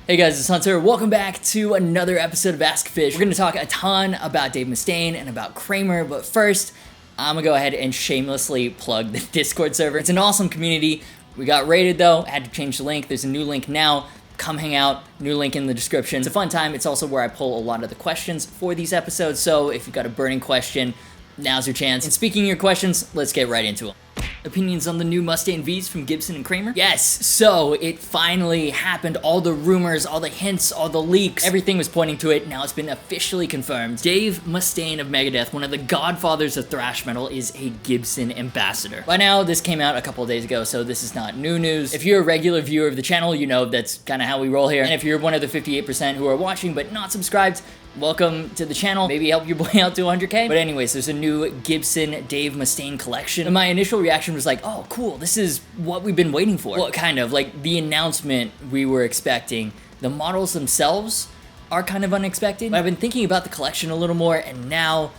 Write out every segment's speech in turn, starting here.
Hey guys, it's Hunter. Welcome back to another episode of ASKgufish. We're going to talk a ton about Dave Mustaine and about Kramer, but first, I'm going to go ahead and shamelessly plug the Discord server. It's an awesome community. We got raided though. I had to change the link. There's a new link now. Come hang out. New link in the description. It's a fun time. It's also where I pull a lot of the questions for these episodes, so if you've got a burning question, now's your chance. And speaking of your questions, let's get right into them. Opinions on the new Mustaine Vs from Gibson and Kramer? Yes, so it finally happened. All the rumors, all the hints, all the leaks, everything was pointing to it. Now it's been officially confirmed. Dave Mustaine of Megadeth, one of the godfathers of thrash metal, is a Gibson ambassador. By now, this came out a couple of days ago, so this is not new news. If you're a regular viewer of the channel, you know that's kind of how we roll here. And if you're one of the 58% who are watching but not subscribed, welcome to the channel. Maybe help your boy out to 100K. But anyways, there's a new Gibson Dave Mustaine collection. And my initial reaction was like, oh, cool. This is what we've been waiting for. Well, kind of. Like, the announcement we were expecting. The models themselves are kind of unexpected. But I've been thinking about the collection a little more, and now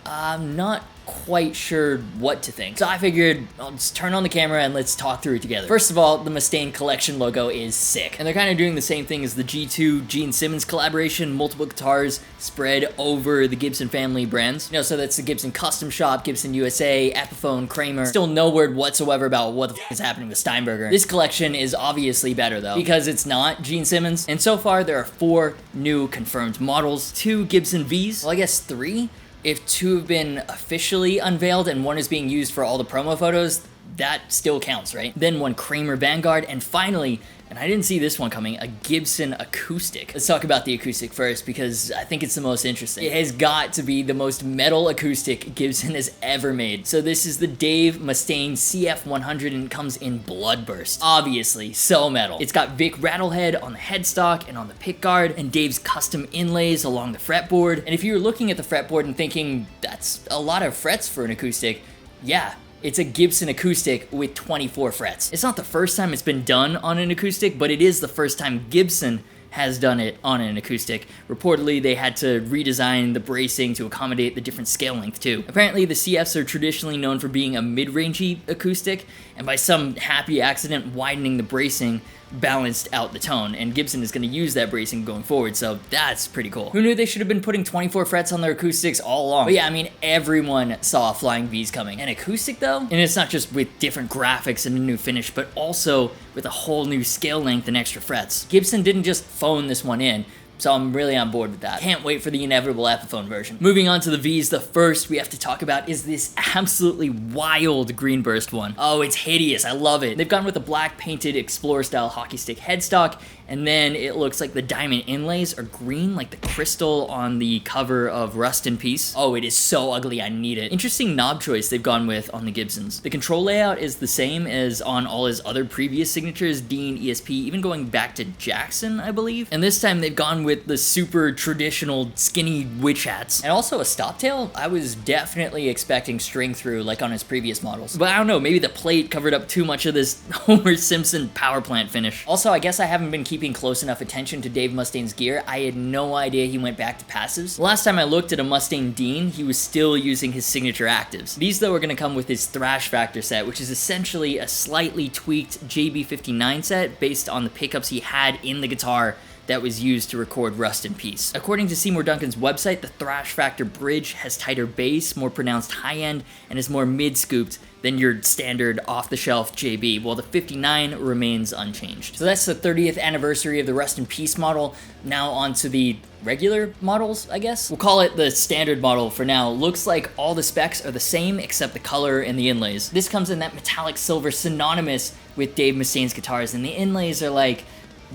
I'm not quite sure what to think. So I figured I'll just turn on the camera and let's talk through it together. First of all, the Mustaine collection logo is sick. And they're kind of doing the same thing as the G2 Gene Simmons collaboration, multiple guitars spread over the Gibson family brands. You know, so that's the Gibson Custom Shop, Gibson USA, Epiphone, Kramer. Still no word whatsoever about what the f is happening with Steinberger. This collection is obviously better though, because it's not Gene Simmons. And so far there are 4 new confirmed models, 2 Gibson Vs, well I guess 3. If 2 have been officially unveiled and 1 is being used for all the promo photos, that still counts, right? Then 1 Kramer Vanguard, and finally, and I didn't see this one coming, a Gibson acoustic. Let's talk about the acoustic first, because I think it's the most interesting. It has got to be the most metal acoustic Gibson has ever made. So this is the Dave Mustaine CF100, and it comes in Bloodburst. Obviously, so metal. It's got Vic Rattlehead on the headstock and on the pickguard, and Dave's custom inlays along the fretboard. And if you're looking at the fretboard and thinking, that's a lot of frets for an acoustic, yeah. It's a Gibson acoustic with 24 frets. It's not the first time it's been done on an acoustic, but it is the first time Gibson has done it on an acoustic. Reportedly, they had to redesign the bracing to accommodate the different scale length too. Apparently, the CFs are traditionally known for being a mid-rangey acoustic, and by some happy accident, widening the bracing balanced out the tone, and Gibson is going to use that bracing going forward, so that's pretty cool. Who knew they should have been putting 24 frets on their acoustics all along? But yeah, I mean, everyone saw Flying V's coming. An acoustic though? And it's not just with different graphics and a new finish, but also with a whole new scale length and extra frets. Gibson didn't just phone this one in, so I'm really on board with that. Can't wait for the inevitable Epiphone version. Moving on to the Vs, the first we have to talk about is this absolutely wild green burst one. Oh, it's hideous. I love it. They've gone with a black painted Explorer style hockey stick headstock, and then it looks like the diamond inlays are green, like the crystal on the cover of Rust in Peace. Oh, it is so ugly, I need it. Interesting knob choice they've gone with on the Gibsons. The control layout is the same as on all his other previous signatures, Dean, ESP, even going back to Jackson, I believe. And this time they've gone with the super traditional skinny witch hats. And also a stop tail. I was definitely expecting string through like on his previous models. But I don't know, maybe the plate covered up too much of this Homer Simpson power plant finish. Also, I guess I haven't been keeping close enough attention to Dave Mustaine's gear. I had no idea he went back to passives. The last time I looked at a Mustaine Dean, he was still using his signature actives. These though are going to come with his Thrash Factor set, which is essentially a slightly tweaked JB59 set based on the pickups he had in the guitar that was used to record Rust in Peace. According to Seymour Duncan's website, the Thrash Factor bridge has tighter bass, more pronounced high end, and is more mid-scooped than your standard off-the-shelf JB, while the 59 remains unchanged. So that's the 30th anniversary of the Rust in Peace model. Now onto the regular models, I guess? We'll call it the standard model for now. Looks like all the specs are the same except the color and the inlays. This comes in that metallic silver synonymous with Dave Mustaine's guitars, and the inlays are like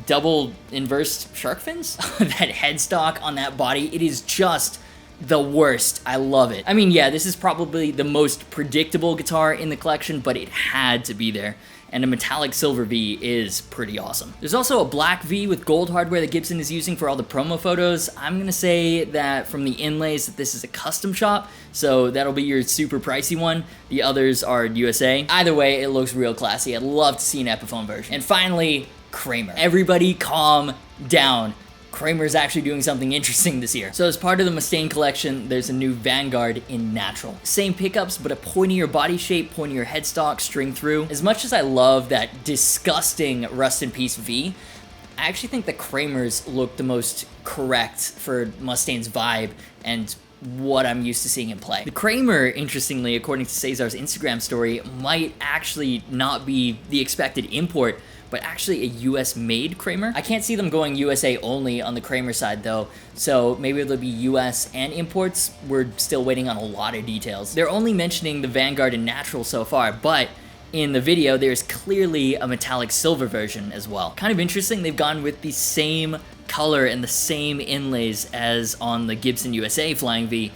double inversed shark fins. That headstock on that body, it is just the worst. I love it. I mean, yeah, this is probably the most predictable guitar in the collection, but it had to be there. And a metallic silver V is pretty awesome. There's also a black V with gold hardware that Gibson is using for all the promo photos. I'm gonna say that from the inlays that this is a custom shop, so that'll be your super pricey one. The others are USA. Either way, it looks real classy. I'd love to see an Epiphone version. And finally, Kramer. Everybody calm down. Kramer's actually doing something interesting this year. So as part of the Mustaine collection, there's a new Vanguard in natural. Same pickups, but a pointier body shape, pointier headstock, string through. As much as I love that disgusting Rust in Peace V, I actually think the Kramers look the most correct for Mustaine's vibe and what I'm used to seeing him play. The Kramer, interestingly, according to Cesar's Instagram story, might actually not be the expected import, but actually a US-made Kramer. I can't see them going USA only on the Kramer side though, so maybe there'll be US and imports. We're still waiting on a lot of details. They're only mentioning the Vanguard and Natural so far, but in the video, there's clearly a metallic silver version as well. Kind of interesting, they've gone with the same color and the same inlays as on the Gibson USA Flying V,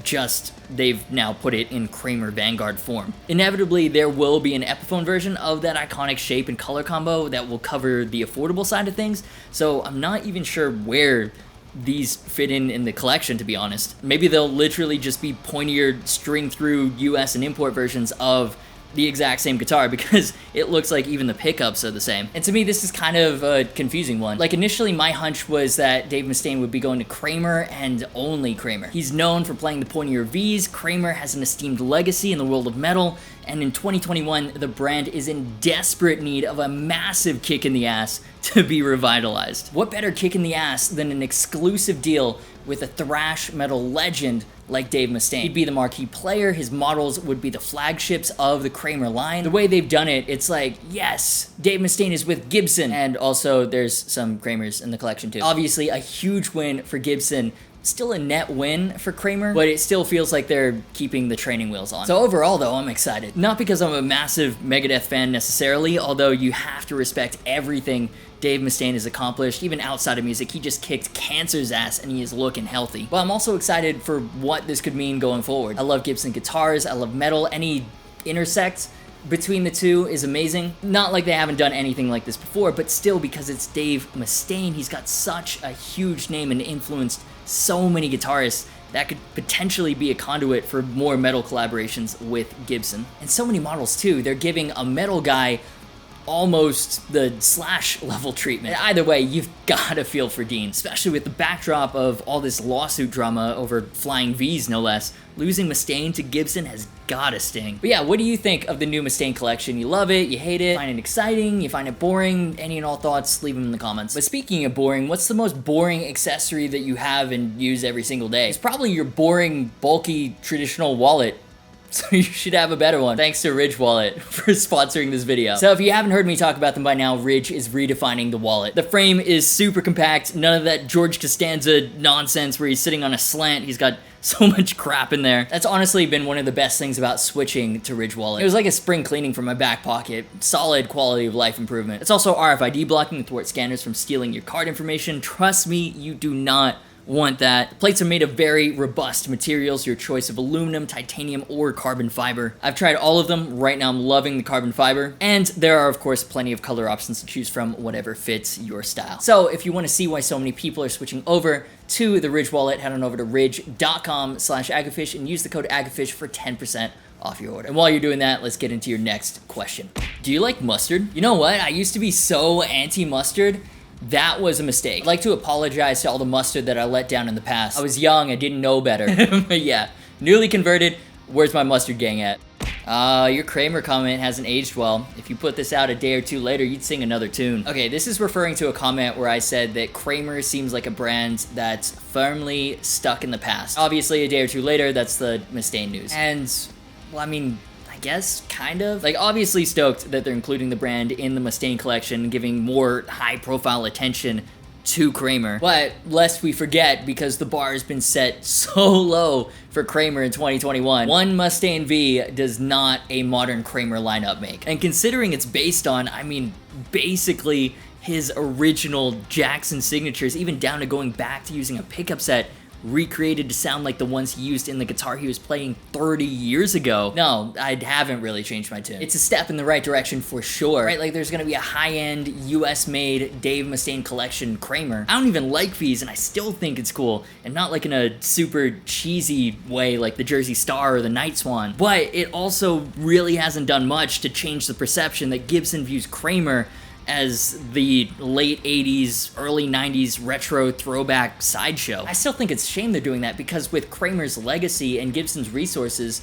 just they've now put it in Kramer Vanguard form. Inevitably, there will be an Epiphone version of that iconic shape and color combo that will cover the affordable side of things, so I'm not even sure where these fit in the collection, to be honest. Maybe they'll literally just be pointier string through US and import versions of the exact same guitar, because it looks like even the pickups are the same. And to me, this is kind of a confusing one. Like, initially my hunch was that Dave Mustaine would be going to Kramer and only Kramer. He's known for playing the pointier Vs. Kramer has an esteemed legacy in the world of metal, and in 2021, the brand is in desperate need of a massive kick in the ass to be revitalized. What better kick in the ass than an exclusive deal with a thrash metal legend like Dave Mustaine? He'd be the marquee player, his models would be the flagships of the Kramer line. The way they've done it, it's like, yes, Dave Mustaine is with Gibson, and also there's some Kramers in the collection too. Obviously, a huge win for Gibson. Still a net win for Kramer, but it still feels like they're keeping the training wheels on. So overall though, I'm excited. Not because I'm a massive Megadeth fan necessarily, although you have to respect everything Dave Mustaine has accomplished. Even outside of music, he just kicked cancer's ass and he is looking healthy. But I'm also excited for what this could mean going forward. I love Gibson guitars, I love metal. Any intersect between the two is amazing. Not like they haven't done anything like this before, but still, because it's Dave Mustaine, he's got such a huge name and influenced so many guitarists that could potentially be a conduit for more metal collaborations with Gibson. And so many models too. They're giving a metal guy almost the Slash level treatment. Either way, you've gotta feel for Dean, especially with the backdrop of all this lawsuit drama over Flying Vs, no less. Losing Mustaine to Gibson has gotta sting. But yeah, what do you think of the new Mustaine collection? You love it? You hate it? Find it exciting? You find it boring? Any and all thoughts, leave them in the comments. But speaking of boring, what's the most boring accessory that you have and use every single day? It's probably your boring, bulky, traditional wallet. So you should have a better one. Thanks to Herridge Wallet for sponsoring this video. So if you haven't heard me talk about them by now, Herridge is redefining the wallet. The frame is super compact, none of that George Costanza nonsense where he's sitting on a slant. He's got so much crap in there. That's honestly been one of the best things about switching to Herridge Wallet. It was like a spring cleaning from my back pocket. Solid quality of life improvement. It's also RFID blocking to thwart scanners from stealing your card information. Trust me, you do not want that. The plates are made of very robust materials, your choice of aluminum, titanium, or carbon fiber. I've tried all of them. Right now I'm loving the carbon fiber. And there are of course plenty of color options to choose from, whatever fits your style. So if you want to see why so many people are switching over to the Herridge Wallet, head on over to ridge.com/Agufish and use the code Agufish for 10% off your order. And while you're doing that, let's get into your next question. Do you like mustard? You know what? I used to be so anti-mustard. That was a mistake. I'd like to apologize to all the mustard that I let down in the past. I was young, I didn't know better. But yeah, newly converted, where's my mustard gang at? Your Kramer comment hasn't aged well. If you put this out a day or two later, you'd sing another tune. Okay, this is referring to a comment where I said that Kramer seems like a brand that's firmly stuck in the past. Obviously, a day or two later, that's the Mustaine news. And, well, I mean, I guess, kind of. Like, obviously stoked that they're including the brand in the Mustaine collection, giving more high-profile attention to Kramer. But lest we forget, because the bar has been set so low for Kramer in 2021, one Mustaine V does not a modern Kramer lineup make. And considering it's based on, I mean, basically his original Jackson signatures, even down to going back to using a pickup set recreated to sound like the ones he used in the guitar he was playing 30 years ago. No, I haven't really changed my tune. It's a step in the right direction for sure, right? Like, there's gonna be a high-end, US-made Dave Mustaine collection Kramer. I don't even like V's, and I still think it's cool, and not like in a super cheesy way like the Jersey Star or the Night Swan. But it also really hasn't done much to change the perception that Gibson views Kramer as the late 80s, early 90s retro throwback sideshow. I still think it's a shame they're doing that, because with Kramer's legacy and Gibson's resources,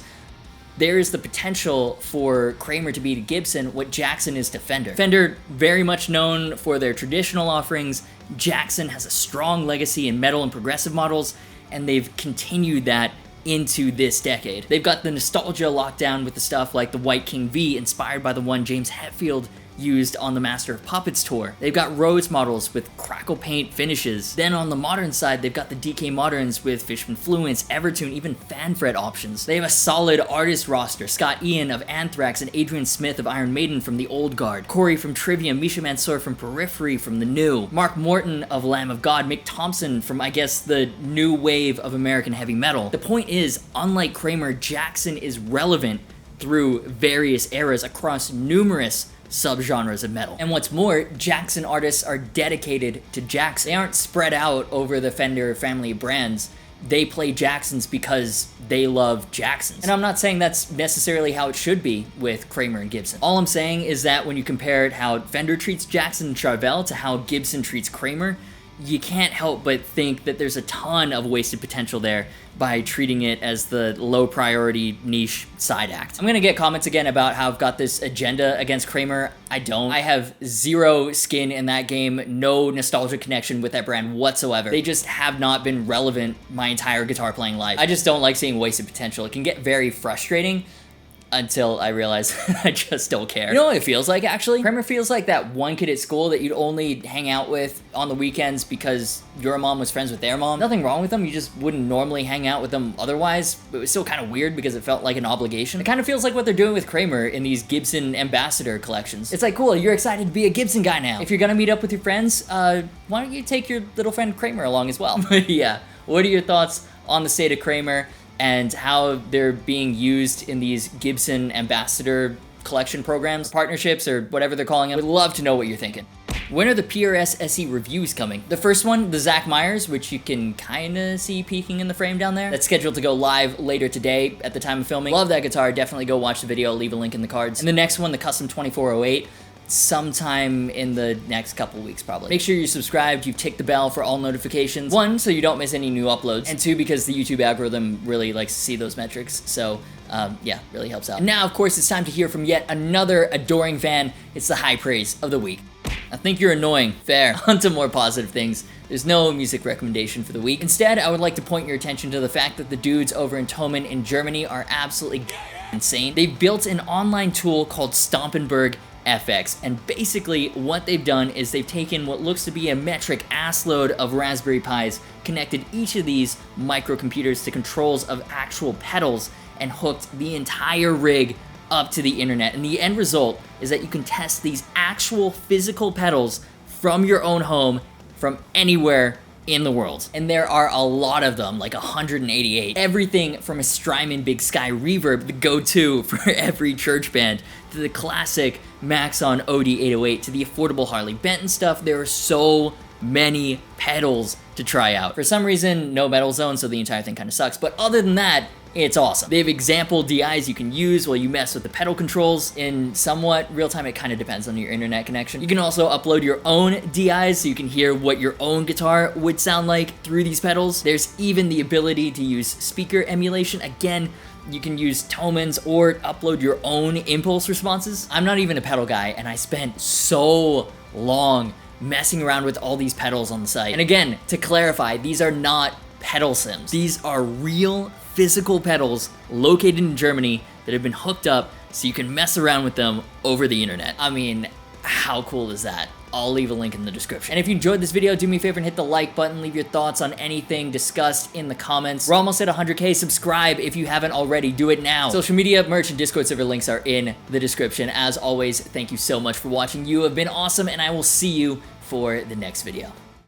there is the potential for Kramer to be to Gibson what Jackson is to Fender. Fender, very much known for their traditional offerings. Jackson has a strong legacy in metal and progressive models, and they've continued that into this decade. They've got the nostalgia locked down with the stuff like the White King V, inspired by the one James Hetfield used on the Master of Puppets tour. They've got Rhodes models with crackle paint finishes. Then on the modern side, they've got the DK Moderns with Fishman Fluence, Evertune, even Fanfret options. They have a solid artist roster. Scott Ian of Anthrax and Adrian Smith of Iron Maiden from the old guard. Corey from Trivium, Misha Mansour from Periphery from the new. Mark Morton of Lamb of God, Mick Thompson from, I guess, the new wave of American heavy metal. The point is, unlike Kramer, Jackson is relevant through various eras across numerous subgenres of metal. And what's more, Jackson artists are dedicated to Jackson. They aren't spread out over the Fender family of brands. They play Jacksons because they love Jacksons. And I'm not saying that's necessarily how it should be with Kramer and Gibson. All I'm saying is that when you compare how Fender treats Jackson and Charvel to how Gibson treats Kramer, you can't help but think that there's a ton of wasted potential there by treating it as the low priority niche side act. I'm gonna get comments again about how I've got this agenda against Kramer. I don't. I have zero skin in that game, no nostalgia connection with that brand whatsoever. They just have not been relevant my entire guitar playing life. I just don't like seeing wasted potential. It can get very frustrating until I realize I just don't care. You know what it feels like, actually? Kramer feels like that one kid at school that you'd only hang out with on the weekends because your mom was friends with their mom. Nothing wrong with them, you just wouldn't normally hang out with them otherwise, but it was still kind of weird because it felt like an obligation. It kind of feels like what they're doing with Kramer in these Gibson ambassador collections. It's like, cool, you're excited to be a Gibson guy now. If you're gonna meet up with your friends, why don't you take your little friend Kramer along as well? But yeah, what are your thoughts on the state of Kramer and how they're being used in these Gibson ambassador collection programs, partnerships, or whatever they're calling them? We'd love to know what you're thinking. When are the PRS SE Reviews coming? The first one, the Zach Myers, which you can kind of see peeking in the frame down there, that's scheduled to go live later today at the time of filming. Love that guitar. Definitely go watch the video. I'll leave a link in the cards. And the next one, the Custom 2408, sometime in the next couple weeks probably. Make sure you're subscribed, you've ticked the bell for all notifications. One, so you don't miss any new uploads, and two, because the YouTube algorithm really likes to see those metrics, so yeah, really helps out. And now, of course, it's time to hear from yet another adoring fan. It's the high praise of the week. I think you're annoying. Fair. On to more positive things. There's no music recommendation for the week. Instead, I would like to point your attention to the fact that the dudes over in Thomann in Germany are absolutely insane. They've built an online tool called Stompenberg FX, and basically what they've done is they've taken what looks to be a metric assload of Raspberry Pis, connected each of these microcomputers to controls of actual pedals, and hooked the entire rig up to the internet. And the end result is that you can test these actual physical pedals from your own home, from anywhere in the world. And there are a lot of them, like 188. Everything from a Strymon Big Sky Reverb, the go-to for every church band, to the classic Maxon OD808, to the affordable Harley Benton stuff. There are so many pedals to try out. For some reason, no metal zone, so the entire thing kind of sucks. But other than that, it's awesome. They have example DIs you can use while you mess with the pedal controls in somewhat real time. It kind of depends on your internet connection. You can also upload your own DIs so you can hear what your own guitar would sound like through these pedals. There's even the ability to use speaker emulation. Again, you can use Thomann's or upload your own impulse responses. I'm not even a pedal guy, and I spent so long messing around with all these pedals on the site. And again, to clarify, these are not pedal sims. These are real physical pedals located in Germany that have been hooked up so you can mess around with them over the internet. I mean, how cool is that? I'll leave a link in the description. And if you enjoyed this video, do me a favor and hit the like button. Leave your thoughts on anything discussed in the comments. We're almost at 100K. Subscribe if you haven't already. Do it now. Social media, merch, and Discord server links are in the description. As always, thank you so much for watching. You have been awesome, and I will see you for the next video.